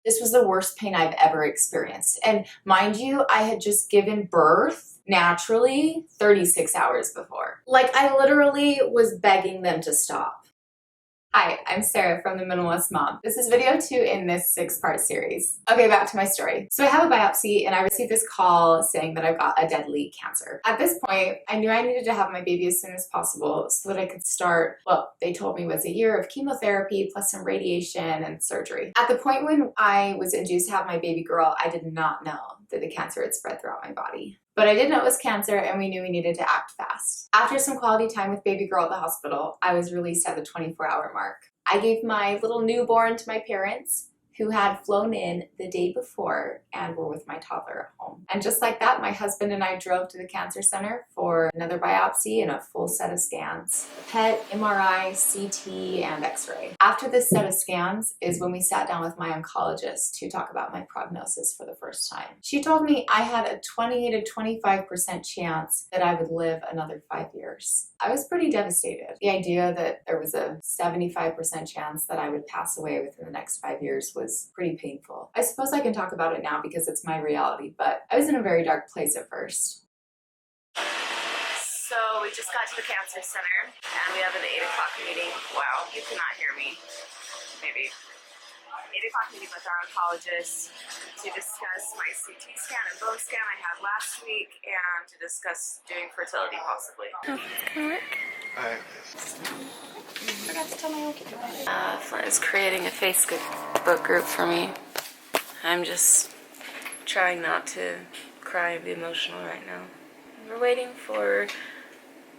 This was the worst pain I've ever experienced. And mind you, I had just given birth naturally 36 hours before. Like, I literally was begging them to stop. Hi, I'm Sarah from The Minimalist Mom. This is video 2 in this 6-part series. Okay, back to my story. So I have a biopsy and I received this call saying that I've got a deadly cancer. At this point, I knew I needed to have my baby as soon as possible so that I could start what they told me was a year of chemotherapy plus some radiation and surgery. At the point when I was induced to have my baby girl, I did not know that the cancer had spread throughout my body. But I did know it was cancer and we knew we needed to act fast. After some quality time with baby girl at the hospital, I was released at the 24-hour mark. I gave my little newborn to my parents, who had flown in the day before and were with my toddler at home. And just like that, my husband and I drove to the cancer center for another biopsy and a full set of scans: PET, MRI, CT, and X-ray. After this set of scans is when we sat down with my oncologist to talk about my prognosis for the first time. She told me I had a 20 to 25% chance that I would live another 5 years. I was pretty devastated. The idea that there was a 75% chance that I would pass away within the next 5 years was pretty painful. I suppose I can talk about it now because it's my reality, but I was in a very dark place at first. So we just got to the cancer center and we have an 8 o'clock meeting. Wow, you cannot hear me. Maybe. 8 o'clock meeting with our oncologist to discuss my CT scan and bone scan I had last week and to discuss doing fertility possibly. Oh, it's gonna work. Forgot to tell my okay about it. Flint is creating a Facebook group for me. I'm just trying not to cry and be emotional right now. We're waiting for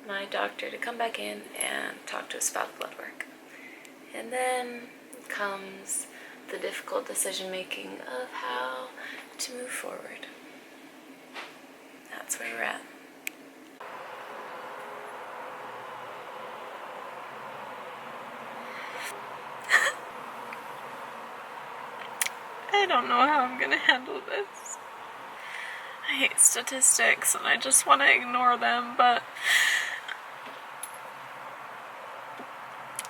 my doctor to come back in and talk to us about the blood work. And then comes the difficult decision making of how to move forward. That's where we're at. I don't know how I'm gonna handle this. I hate statistics and I just want to ignore them, but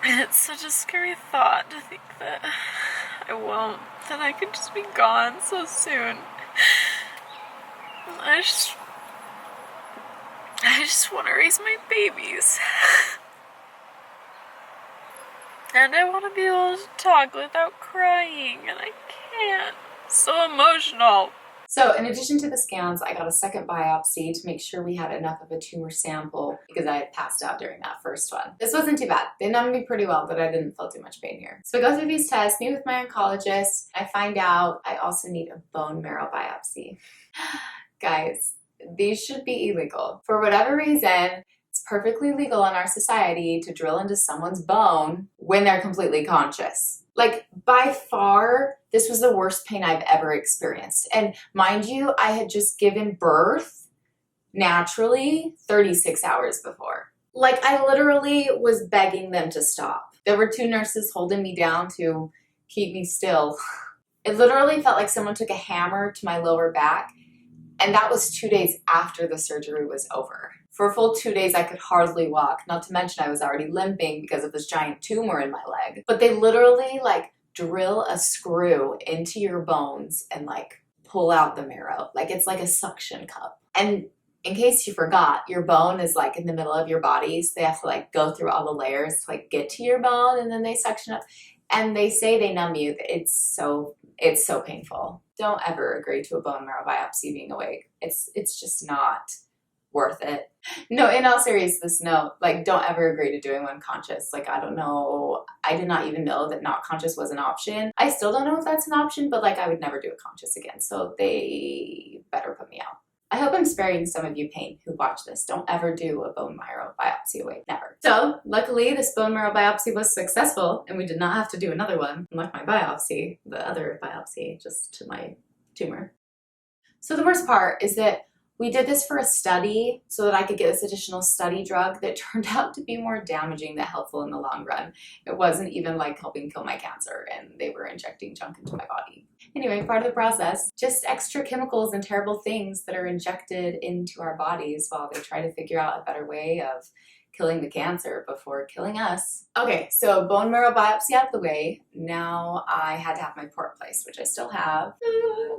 it's such a scary thought to think that I won't, that I could just be gone so soon. I just want to raise my babies. And I want to be able to talk without crying, and I can't. So emotional. So in addition to the scans, I got a second biopsy to make sure we had enough of a tumor sample because I had passed out during that first one. This wasn't too bad. They numbed me pretty well, but I didn't feel too much pain here. So I go through these tests, meet with my oncologist. I find out I also need a bone marrow biopsy. Guys, these should be illegal. For whatever reason, it's perfectly legal in our society to drill into someone's bone when they're completely conscious. Like, by far, this was the worst pain I've ever experienced. And mind you, I had just given birth naturally 36 hours before. Like, I literally was begging them to stop. There were 2 nurses holding me down to keep me still. It literally felt like someone took a hammer to my lower back, and that was 2 days after the surgery was over. For a full 2 days, I could hardly walk, not to mention I was already limping because of this giant tumor in my leg. But they literally, like, drill a screw into your bones and, like, pull out the marrow. Like, it's like a suction cup. And in case you forgot, your bone is, like, in the middle of your body, so they have to, like, go through all the layers to, like, get to your bone, and then they suction up. And they say they numb you. It's so painful. Don't ever agree to a bone marrow biopsy being awake. It's just not worth it. No, in all seriousness, no. Like, don't ever agree to doing one conscious. Like, I don't know. I did not even know that not conscious was an option. I still don't know if that's an option, but, like, I would never do it conscious again. So they better put me out. I hope I'm sparing some of you pain who watch this. Don't ever do a bone marrow biopsy awake. Never. So, luckily, this bone marrow biopsy was successful, and we did not have to do another one, unlike my biopsy, the other biopsy, just to my tumor. So the worst part is that we did this for a study so that I could get this additional study drug that turned out to be more damaging than helpful in the long run. It wasn't even like helping kill my cancer, and they were injecting junk into my body. Anyway, part of the process, just extra chemicals and terrible things that are injected into our bodies while they try to figure out a better way of killing the cancer before killing us. Okay, so bone marrow biopsy out of the way. Now I had to have my port placed, which I still have.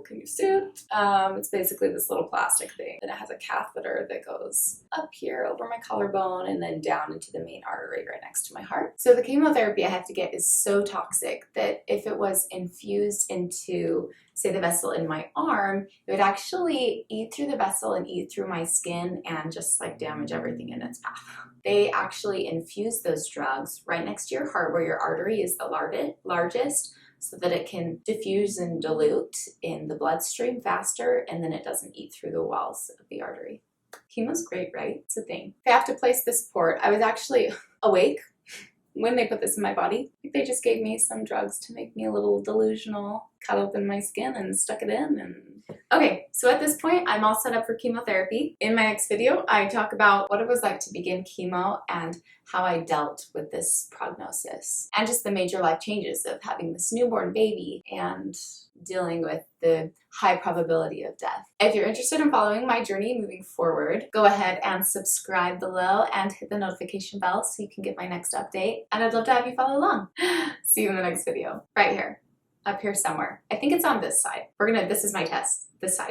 Can you see it? It's basically this little plastic thing. And it has a catheter that goes up here over my collarbone and then down into the main artery right next to my heart. So the chemotherapy I have to get is so toxic that if it was infused into, say, the vessel in my arm, it would actually eat through the vessel and eat through my skin and just like damage everything in its path. They actually infuse those drugs right next to your heart where your artery is the largest, so that it can diffuse and dilute in the bloodstream faster, and then it doesn't eat through the walls of the artery. Chemo's great, right? It's a thing. If I have to place this port, I was actually awake when they put this in my body. They just gave me some drugs to make me a little delusional, cut open my skin and stuck it in. And okay, so at this point, I'm all set up for chemotherapy. In my next video, I talk about what it was like to begin chemo and how I dealt with this prognosis and just the major life changes of having this newborn baby and dealing with the high probability of death. If you're interested in following my journey moving forward, go ahead and subscribe below and hit the notification bell so you can get my next update. And I'd love to have you follow along. See you in the next video. Right here. Up here somewhere. I think it's on this side. This is my test. This side.